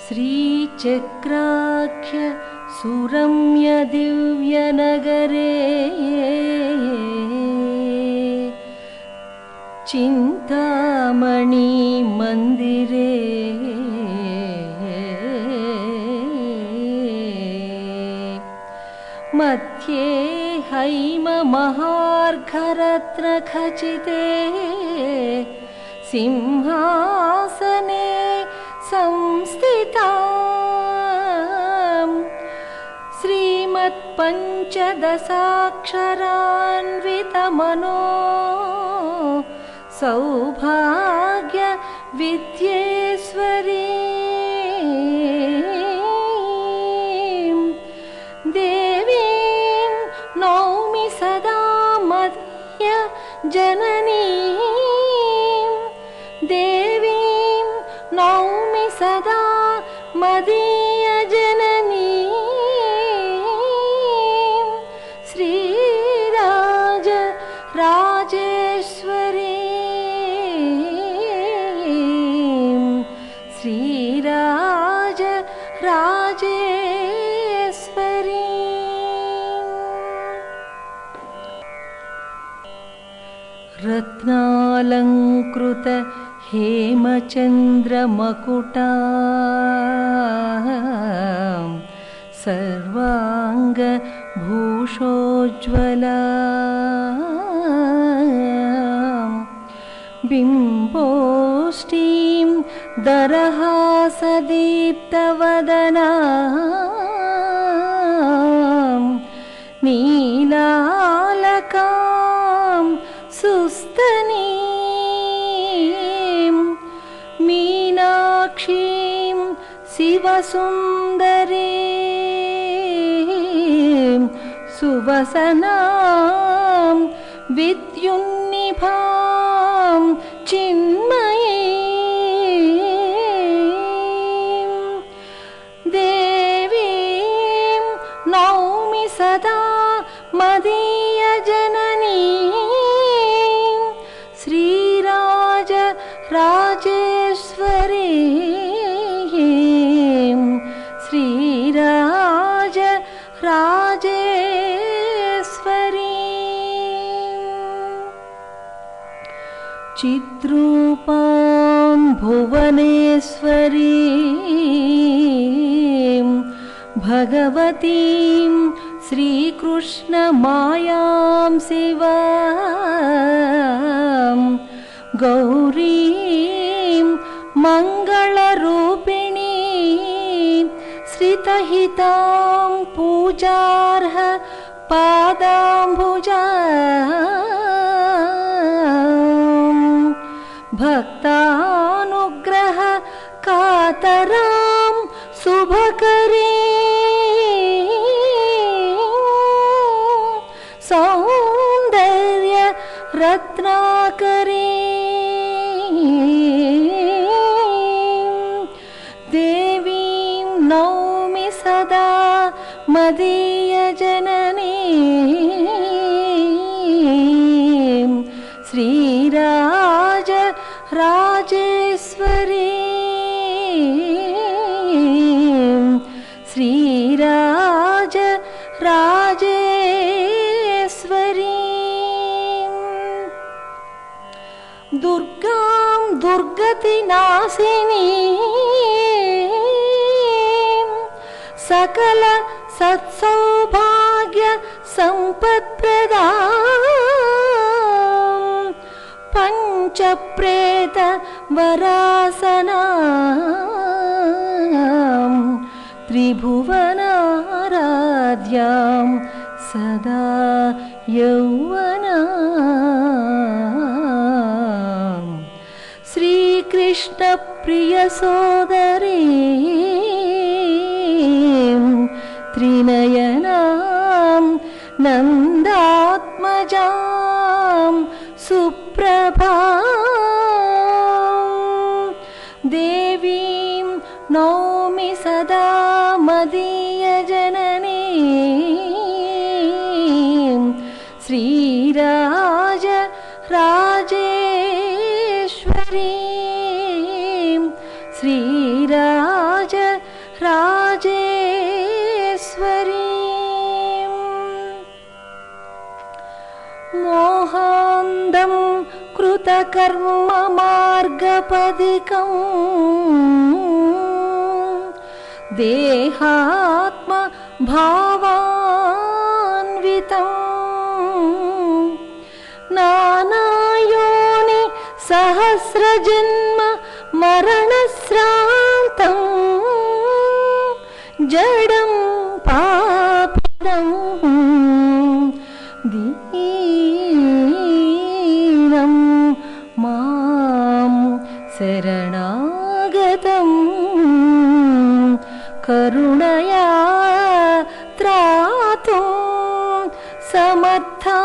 श्रीचक्राख्य सुरम्य दिव्यनगरे चिन्तामणि मंदिरे मध्ये हैममहार्घरत्नखचिते सिंहासने संस्थितां श्रीमत्पञ्चदशाक्षरान्वितमनो सौभाग्य विद्येश्वरीं देवीं नौमि सदा मदीय जननीं देवीं नौमि सदा मदीय जननीं श्रीराज राजेश्वरीं श्रीराज राजेश्वरीं रत्नालंकृत हेमचन्द्रमकुटा सर्वांग भूषोज्ज्वला बिम्बोष्टीं दरहासदीप्तवदना नीलालकां सुस्तनीं मीनाक्षीं शिवसुन्दरीं सुवसनां विद्युन्निभां चिन्मयीं देवीं नौमि सदा मदीय जननीं श्रीराज राजेश्वरीं श्रीराज राजेश्वरीं चिद्रूपां भुवनेश्वरीं भगवतीं श्रीकृष्णमायां शिवां गौरीं मङ्गलरूपिणीं श्रितहितां पूजार्ह पादाम्बुजां भक्तानुग्रह कातरां शुभकरीं सौन्दर्य रत्नाकरीं देवीं नौमि सदा मदीय जननीं श्रीराज राजेश्वरीं श्रीराज राजेश्वरीं दुर्गां दुर्गतिनाशिनीं सकल सत्सौभाग्य संपत्प्रदां पंचप्रेत वरासनां त्रिभुवनाराध्यां सदा यौवनां श्रीकृष्ण प्रिय सोदरीं त्रिनयनां नन्दात्मजां सुप्रभां देवीं नौमि सदा मदीय जननीं श्रीराज राजेश्वरीं श्रीराज राजेश्वरीं मोहान्धं कृतकर्म मार्गपदिकं देहात्म भावान्वितं नानायोनि सहस्रजन्म मरणश्रान्तं जडं पापिनं दीनं मां शरणागतं करुणया त्रातुं समर्था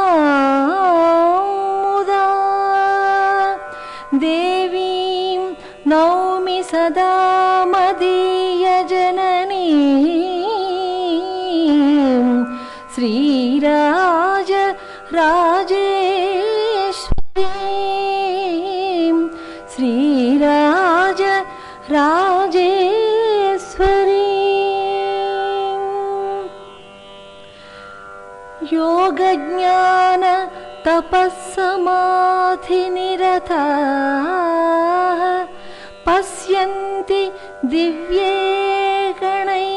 मुदा देवीं नौमि सदा मदीयजननीं श्रीराज राजेश्वरीं श्रीराज राजेश्वरीं योगज्ञान तपस्समाधिनिरताः पश्यन्ति दिव्ये गणैः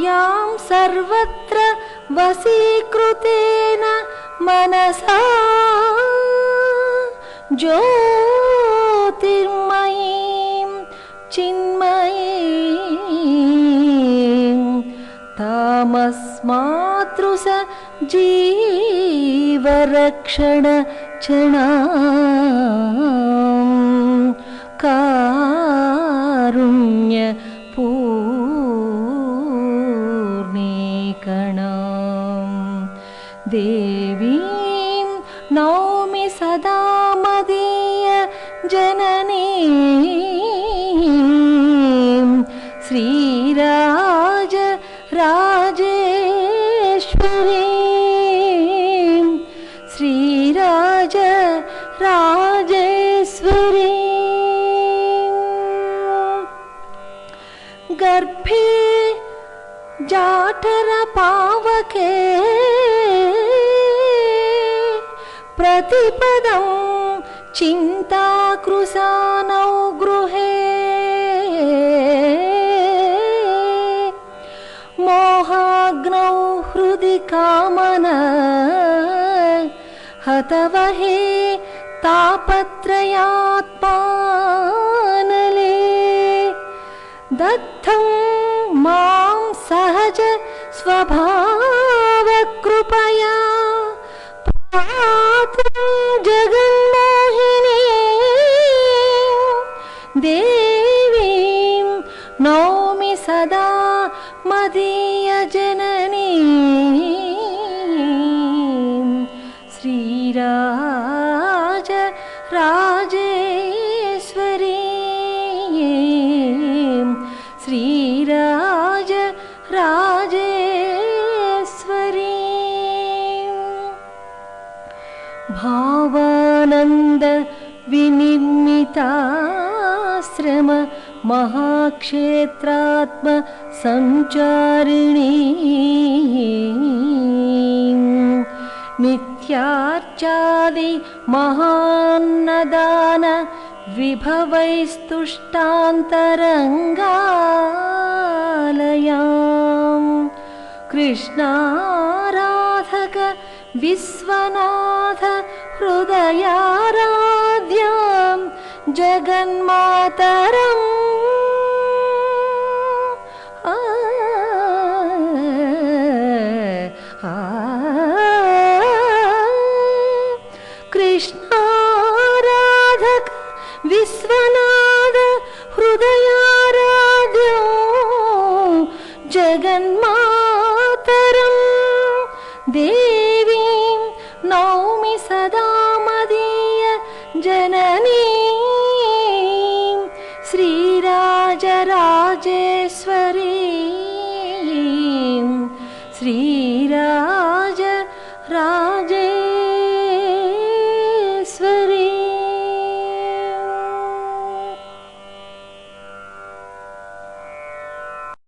यां सर्वत्र वशीकृतेन मनसा ज्योतिर्मयीं चिन्मयीं तामस्मातृष जीवरक्षण कारुण्य पूर्णीकणां देवीं नौमि सदा मदीय जननीं श्रीराज राजेश्वरीं श्रीराज राजेश्वरीं गर्भे जाठर पावके प्रतिपदं चिन्ताकृशानौ गृहे मोहाग्नौ हृदि कामना हतवहे तापत्रयात्मानले दत्तं मां सहज स्वभावकृपया पातु जगन्मोहिनी देवीं नौमि सदा मदीयजननीं श्रीराज राजेश्वरीं श्रीराज राजेश्वरीं भावानन्द विनिर्मिताश्रम महाक्षेत्रात्म संचारिणी नित्यार्चादि महान्नदान विभवैस्तुष्टान्तरङ्गालयां कृष्णाराधक विश्वनाथ हृदयाराध्यां जगन्मातरम्